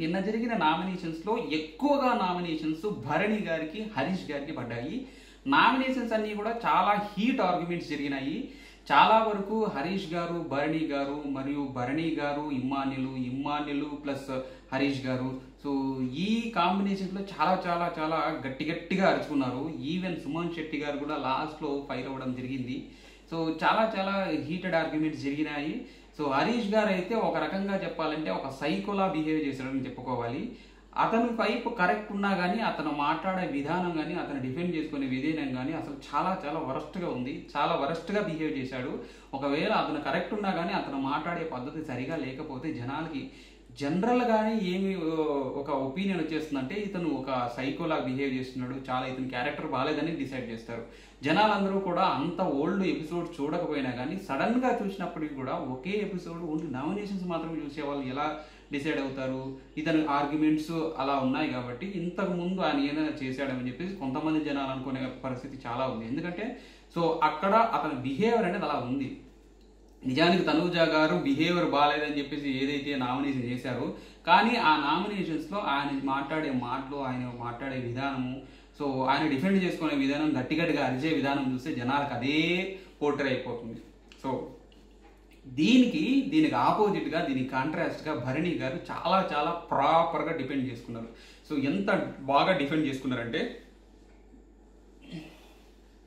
నిన్న జరిగిన నామినేషన్స్లో ఎక్కువగా నామినేషన్స్ భరణి గారికి హరీష్ గారికి పడ్డాయి. నామినేషన్స్ అన్నీ కూడా చాలా హీట్ ఆర్గ్యుమెంట్స్ జరిగినాయి. చాలా వరకు హరీష్ గారు, భరణి గారు మరియు భరణి గారు ఇమ్మాన్యులు ప్లస్ హరీష్ గారు, సో ఈ కాంబినేషన్లో చాలా చాలా చాలా గట్టిగా అరుచుకున్నారు. ఈవెన్ సుమన్ శెట్టి గారు కూడా లాస్ట్లో ఫైర్ అవ్వడం జరిగింది. సో చాలా చాలా హీటెడ్ ఆర్గ్యుమెంట్స్ జరిగినాయి. సో హరీష్ గారు అయితే ఒక రకంగా చెప్పాలంటే ఒక సైకోలా బిహేవ్ చేశాడని చెప్పుకోవాలి. అతని వైపు కరెక్ట్ ఉన్నా కానీ అతను మాట్లాడే విధానం కానీ అతను డిఫెండ్ చేసుకునే విధానం కానీ అసలు చాలా చాలా వరస్ట్గా ఉంది. చాలా వరస్ట్గా బిహేవ్ చేశాడు. ఒకవేళ అతను కరెక్ట్ ఉన్నా కానీ అతను మాట్లాడే పద్ధతి సరిగా లేకపోతే జనాలకి జనరల్గానే ఏమి ఒక ఒపీనియన్ వచ్చేస్తుందంటే ఇతను ఒక సైకోలా బిహేవ్ చేస్తున్నాడు, చాలా ఇతని క్యారెక్టర్ బాగాలేదని డిసైడ్ చేస్తారు. జనాలందరూ కూడా అంత ఓల్డ్ ఎపిసోడ్ చూడకపోయినా కానీ సడన్గా చూసినప్పటికీ కూడా ఒకే ఎపిసోడ్ ఓన్లీ నామినేషన్స్ మాత్రమే చూసే వాళ్ళు ఎలా డిసైడ్ అవుతారు? ఇతని ఆర్గ్యుమెంట్స్ అలా ఉన్నాయి కాబట్టి ఇంతకు ముందు ఆయన ఏదైనా చేశాడని చెప్పేసి కొంతమంది జనాలు అనుకునే పరిస్థితి చాలా ఉంది. ఎందుకంటే సో అక్కడ అతని బిహేవియర్ అనేది అలా ఉంది. నిజానికి తనూజ గారు బిహేవియర్ బాగాలేదని చెప్పేసి ఏదైతే నామినేషన్ చేశారో, కానీ ఆ నామినేషన్స్లో ఆయన మాట్లాడే మాటలు, ఆయన మాట్లాడే విధానము, సో ఆయన డిఫెండ్ చేసుకునే విధానం, గట్టిగా అరిచే విధానం చూస్తే జనాలకు అదే పోర్ట్రే అయిపోతుంది. సో దీనికి ఆపోజిట్గా, దీనికి కాంట్రాస్ట్గా భరణి గారు చాలా చాలా ప్రాపర్గా డిఫెండ్ చేసుకున్నారు. సో ఎంత బాగా డిఫెండ్ చేసుకున్నారంటే